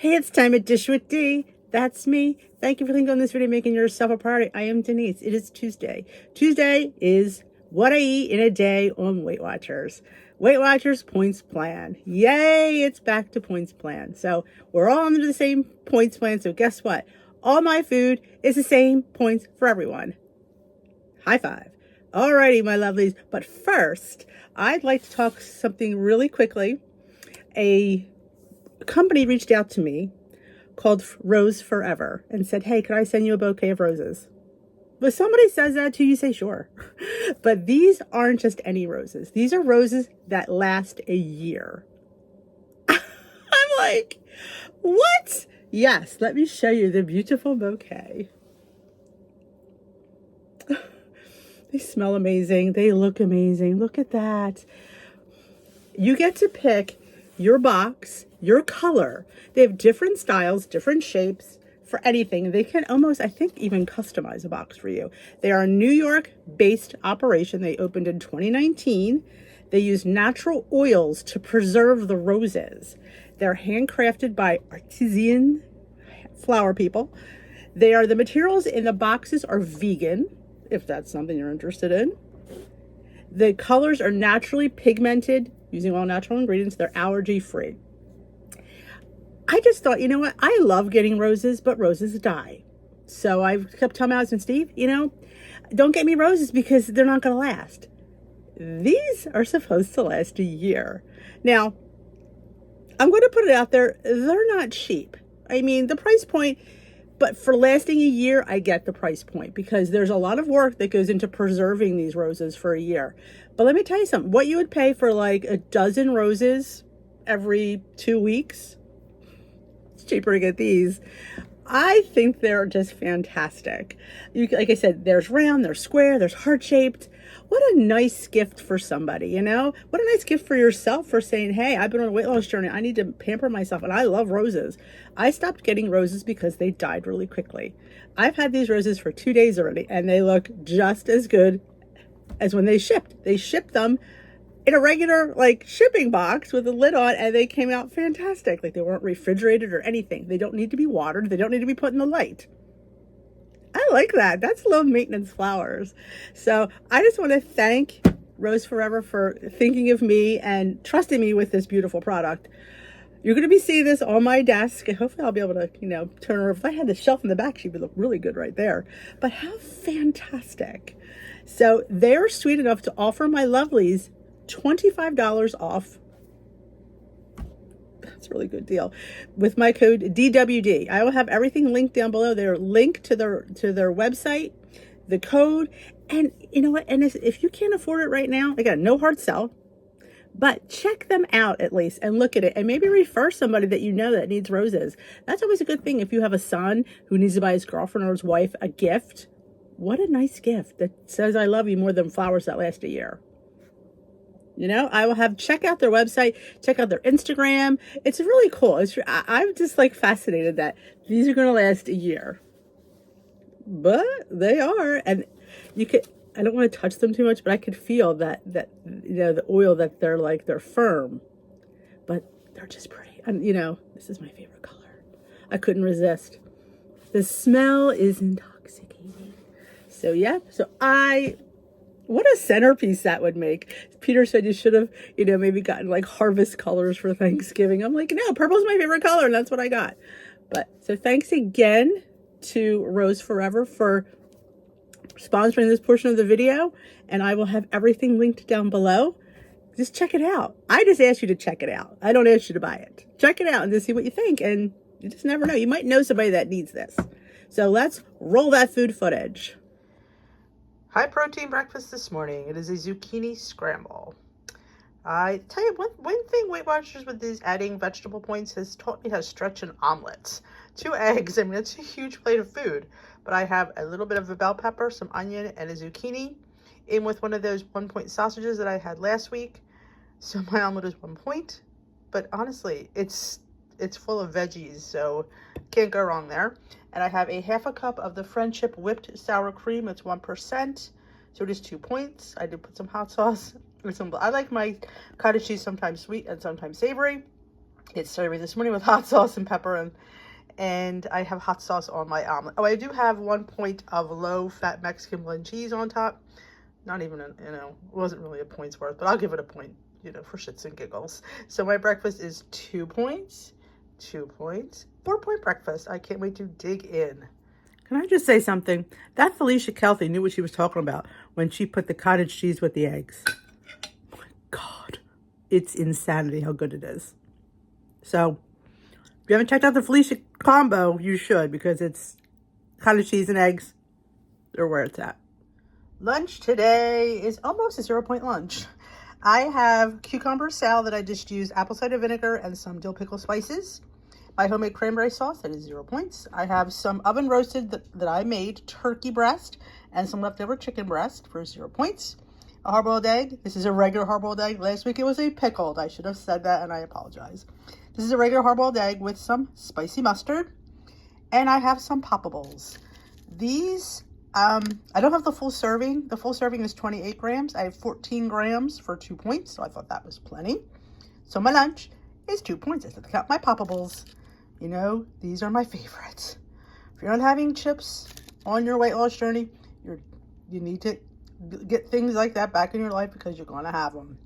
Hey, it's time at Dish with D. That's me. Thank you for clicking on this video, making yourself a priority. I am Denise. It is Tuesday. Tuesday is what I eat in a day on Weight Watchers. Weight Watchers points plan. Yay, it's back to points plan. So we're all under the same points plan. So guess what? All my food is the same points for everyone. High five. Alrighty, my lovelies. But first, I'd like to talk something really quickly. A company reached out to me called Rose Forever and said, hey, could I send you a bouquet of roses? When somebody says that to you, say sure. But these aren't just any roses. These are roses that last a year. I'm like, what? Yes, let me show you the beautiful bouquet. They smell amazing. They look amazing. Look at that. You get to pick your box, your color. They have different styles, different shapes for anything. They can almost, I think, even customize a box for you. They are a New York-based operation. They opened in 2019. They use natural oils to preserve the roses. They're handcrafted by artisan flower people. The materials in the boxes are vegan, if that's something you're interested in. The colors are naturally pigmented using all natural ingredients. They're allergy free. I just thought, you know what? I love getting roses, but roses die. So I kept telling my husband, Steve, don't get me roses because they're not going to last. These are supposed to last a year. Now, I'm going to put it out there. They're not cheap. I mean, the price point, but for lasting a year, I get the price point because there's a lot of work that goes into preserving these roses for a year. But let me tell you something. What you would pay for like a dozen roses every 2 weeks, it's cheaper to get these. I think they're just fantastic. Like I said, there's round, there's square, there's heart-shaped. What a nice gift for somebody, What a nice gift for yourself for saying, hey, I've been on a weight loss journey. I need to pamper myself, and I love roses. I stopped getting roses because they died really quickly. I've had these roses for 2 days already, and they look just as good as when they shipped. They shipped them in a regular shipping box with a lid on, and they came out fantastic. Like they weren't refrigerated or anything. They don't need to be watered. They don't need to be put in the light. I like that. That's low maintenance flowers. So I just want to thank Rose Forever for thinking of me and trusting me with this beautiful product. You're going to be seeing this on my desk, and hopefully I'll be able to, turn her. If I had the shelf in the back, she would look really good right there. But how fantastic. So they're sweet enough to offer my lovelies $25 off. That's a really good deal with my code DWD. I will have everything linked down below. They're linked to their website, the code, and you know what? And if you can't afford it right now, again, no hard sell, but check them out at least and look at it and maybe refer somebody that that needs roses. That's always a good thing if you have a son who needs to buy his girlfriend or his wife a gift. What a nice gift that says I love you more than flowers that last a year. I will check out their website, check out their Instagram. It's really cool. I'm just fascinated that these are going to last a year, but they are. And I don't want to touch them too much, but I could feel that the oil that they're firm, but they're just pretty. And this is my favorite color. I couldn't resist. The smell is intoxicating. So yeah, what a centerpiece that would make. Peter said you should have, maybe gotten harvest colors for Thanksgiving. I'm like, no, purple's my favorite color, and that's what I got. But so thanks again to Rose Forever for sponsoring this portion of the video, and I will have everything linked down below. Just check it out. I just asked you to check it out. I don't ask you to buy it. Check it out and just see what you think, and you just never know. You might know somebody that needs this. So let's roll that food footage. High protein breakfast this morning. It is a zucchini scramble. I tell you, one thing Weight Watchers with these adding vegetable points has taught me how to stretch an omelet. 2 eggs, I mean, it's a huge plate of food. But I have a little bit of a bell pepper, some onion, and a zucchini in with one of those 1-point sausages that I had last week. So my omelet is 1 point. But honestly, it's full of veggies, so can't go wrong there. And I have a 1/2 cup of the Friendship whipped sour cream. It's 1%, so it is 2 points. I did put some hot sauce. I like my cottage cheese sometimes sweet and sometimes savory. It's serving this morning with hot sauce and pepper, and I have hot sauce on my omelet. Oh, I do have 1 point of low-fat Mexican blend cheese on top. Not even, it wasn't really a point's worth, but I'll give it a point, for shits and giggles. So my breakfast is 2 points, 2 points, 4-point breakfast. I can't wait to dig in. Can I just say something? That Felicia Kelty knew what she was talking about when she put the cottage cheese with the eggs. Oh my God. It's insanity how good it is. So, if you haven't checked out the Felicia combo, you should, because it's cottage cheese and eggs. They're where it's at. Lunch today is almost a 0-point lunch. I have cucumber salad that I just used apple cider vinegar and some dill pickle spices. My homemade cranberry sauce, that is 0 points. I have some oven roasted that I made turkey breast and some leftover chicken breast for 0 points. A hard-boiled egg. This is a regular hard-boiled egg. Last week it was a pickled. I should have said that, and I apologize. This is a regular hard-boiled egg with some spicy mustard. And I have some poppables. These, I don't have the full serving. The full serving is 28 grams. I have 14 grams for 2 points, so I thought that was plenty. So my lunch is 2 points. I have to count my poppables. These are my favorites. If you're not having chips on your weight loss journey, you need to get things like that back in your life because you're going to have them.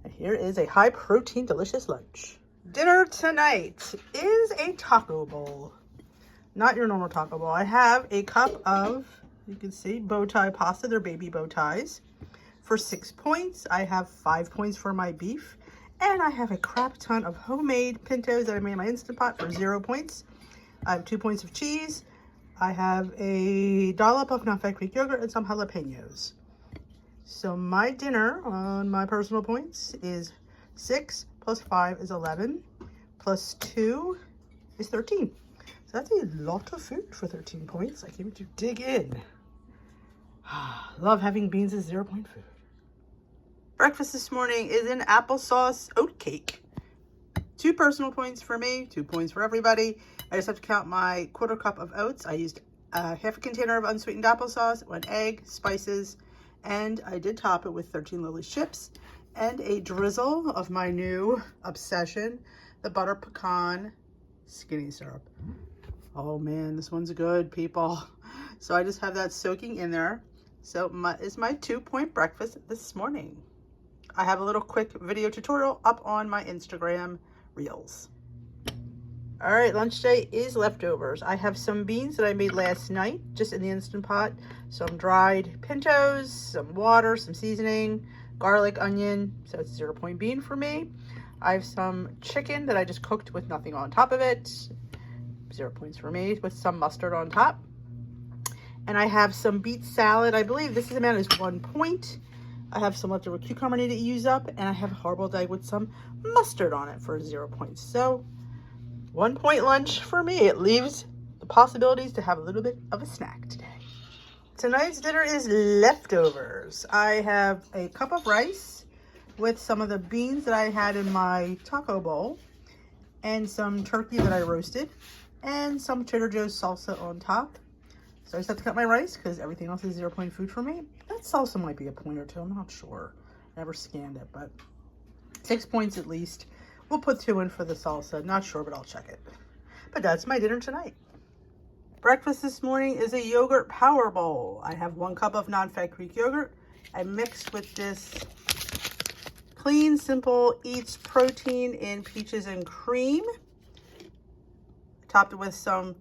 And here is a high protein, delicious lunch. Dinner tonight is a taco bowl. Not your normal taco bowl. I have a cup of, you can see, bow tie pasta. They're baby bow ties. For 6 points, I have 5 points for my beef. And I have a crap ton of homemade pintos that I made in my Instant Pot for 0 points. I have 2 points of cheese. I have a dollop of non-fat Greek yogurt and some jalapenos. So my dinner on my personal points is 6 plus 5 is 11. Plus 2 is 13. So that's a lot of food for 13 points. I can't wait to dig in. Love having beans as 0-point food. Breakfast this morning is an applesauce oat cake. 2 personal points for me, 2 points for everybody. I just have to count my 1/4 cup of oats. I used half a container of unsweetened applesauce, 1 egg, spices, and I did top it with 13 Lily's chips and a drizzle of my new obsession, the butter pecan skinny syrup. Oh man, this one's good, people. So I just have that soaking in there. So is my 2-point breakfast this morning. I have a little quick video tutorial up on my Instagram Reels. All right, lunch day is leftovers. I have some beans that I made last night, just in the Instant Pot. Some dried pintos, some water, some seasoning, garlic, onion. So it's 0-point bean for me. I have some chicken that I just cooked with nothing on top of it. 0 points for me, with some mustard on top. And I have some beet salad. I believe this amount is 1 point. I have some leftover cucumber I need to use up, and I have a hard-boiled egg with some mustard on it for 0 points. So 1-point lunch for me. It leaves the possibilities to have a little bit of a snack today. Tonight's dinner is leftovers. I have a cup of rice with some of the beans that I had in my taco bowl, and some turkey that I roasted, and some Trader Joe's salsa on top. So I just have to cut my rice because everything else is 0-point food for me. That salsa might be a point or 2. I'm not sure. Never scanned it, but 6 points at least. We'll put 2 in for the salsa. Not sure, but I'll check it. But that's my dinner tonight. Breakfast this morning is a yogurt power bowl. I have 1 cup of non-fat Greek yogurt. I mixed with this Clean Simple Eats protein in peaches and cream. Topped it with some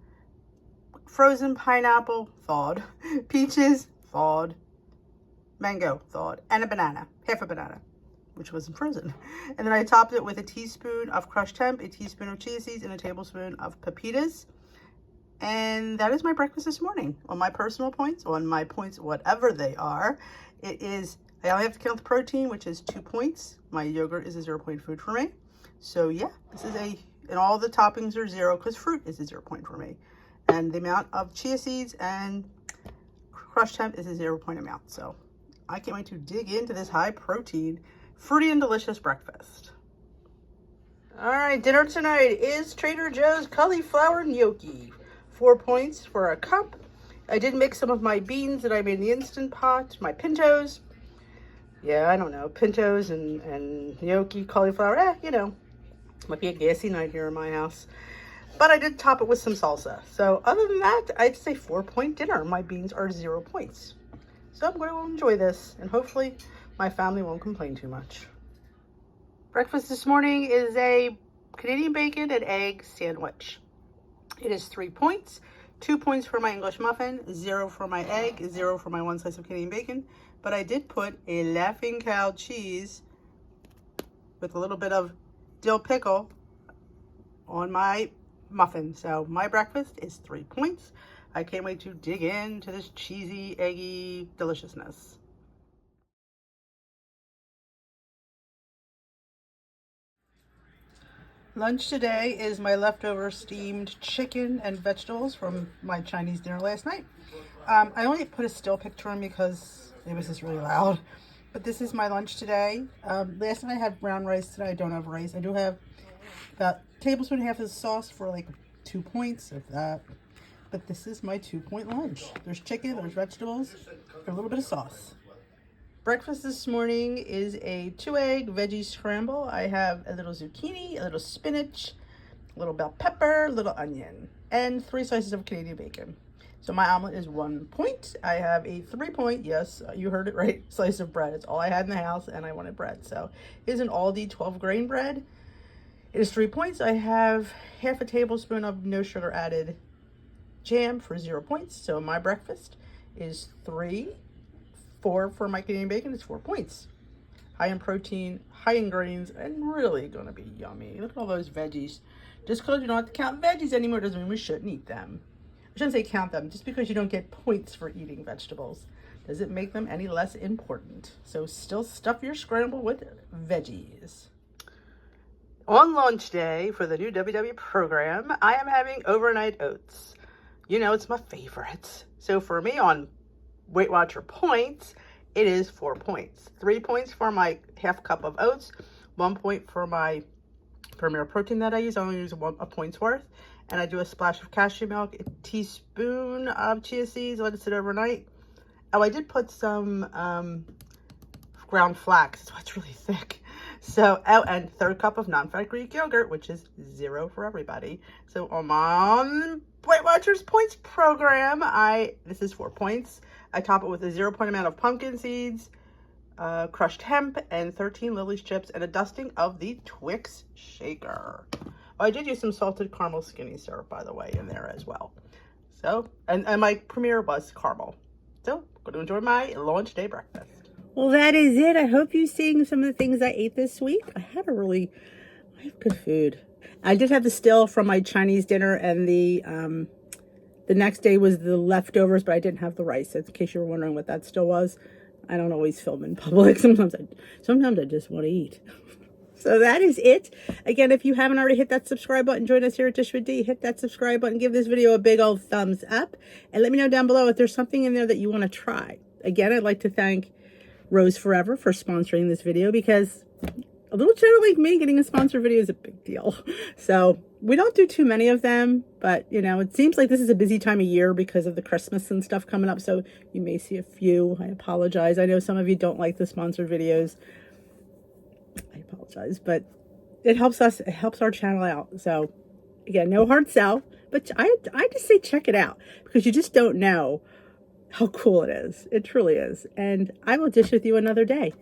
frozen pineapple, thawed, peaches, thawed, mango, thawed, and a banana, half a banana, which wasn't frozen. And then I topped it with a teaspoon of crushed hemp, a teaspoon of chia seeds, and a tablespoon of pepitas. And that is my breakfast this morning. On my personal points, on my points, whatever they are, it is, I only have to count the protein, which is 2 points. My yogurt is a 0-point food for me. So yeah, this is and all the toppings are 0 because fruit is a 0-point for me. And the amount of chia seeds and crushed hemp is a 0-point amount. So I can't wait to dig into this high protein, fruity and delicious breakfast. All right, dinner tonight is Trader Joe's cauliflower gnocchi. 4 points for a cup. I did mix some of my beans that I made in the Instant Pot, my pintos. Yeah, I don't know, pintos and gnocchi, cauliflower, Might be a gassy night here in my house. But I did top it with some salsa. So other than that, I'd say 4-point dinner. My beans are 0 points. So I'm going to enjoy this, and hopefully my family won't complain too much. Breakfast this morning is a Canadian bacon and egg sandwich. It is 3 points. 2 points for my English muffin, 0 for my egg, 0 for my 1 slice of Canadian bacon. But I did put a Laughing Cow cheese with a little bit of dill pickle on my muffin. So my breakfast is 3 points. I can't wait to dig into this cheesy, eggy deliciousness. Lunch today is my leftover steamed chicken and vegetables from my Chinese dinner last night. I only put a still picture in because it was just really loud. But this is my lunch today. Last night I had brown rice. Today I don't have rice. I do have about a tablespoon and a half of sauce for like 2 points of that. But this is my 2-point lunch. There's chicken, there's vegetables, and a little bit of sauce. Breakfast this morning is a 2-egg veggie scramble. I have a little zucchini, a little spinach, a little bell pepper, a little onion, and 3 slices of Canadian bacon. So my omelet is 1 point. I have a 3-point, yes, you heard it right, slice of bread. It's all I had in the house, and I wanted bread. So it is an Aldi 12-grain bread. It is 3 points. I have half a tablespoon of no sugar added jam for 0 points. So my breakfast is 3. 4 for my Canadian bacon is 4 points. High in protein, high in grains, and really gonna be yummy. Look at all those veggies. Just because you don't have to count veggies anymore doesn't mean we shouldn't eat them. I shouldn't say count them. Just because you don't get points for eating vegetables doesn't make them any less important. So still stuff your scramble with veggies. On lunch day for the new WW program, I am having overnight oats. You know, it's my favorite. So for me on Weight Watcher points, it is 4 points. 3 points for my half cup of oats, 1 point for my Premier protein that I use. I only use a point's worth. And I do a splash of cashew milk, a teaspoon of chia seeds, let it sit overnight. Oh, I did put some ground flax, so it's really thick. So, oh, and 1/3 cup of non-fat Greek yogurt, which is 0 for everybody. So on Weight Watchers points program, this is 4 points. I top it with a 0-point amount of pumpkin seeds, crushed hemp, and 13 Lily's chips, and a dusting of the Twix shaker. Oh, I did use some salted caramel skinny syrup, by the way, in there as well. So, and my Premier was caramel. So, I'm going to enjoy my lunch day breakfast. Well, that is it. I hope you're seeing some of the things I ate this week. I have good food. I did have the still from my Chinese dinner, and the next day was the leftovers, but I didn't have the rice. In case you were wondering what that still was, I don't always film in public. Sometimes I just want to eat. So that is it. Again, if you haven't already hit that subscribe button, join us here at Dish with D. Hit that subscribe button, give this video a big old thumbs up, and let me know down below if there's something in there that you want to try. Again, I'd like to thank Rose Forever for sponsoring this video, because a little channel like me getting a sponsored video is a big deal. So we don't do too many of them, but you know, it seems like this is a busy time of year because of the Christmas and stuff coming up. So you may see a few. I apologize. I know some of you don't like the sponsored videos. I apologize, but it helps us. It helps our channel out. So again, no hard sell, but I just say check it out, because you just don't know how cool it is. It truly is. And I will dish with you another day.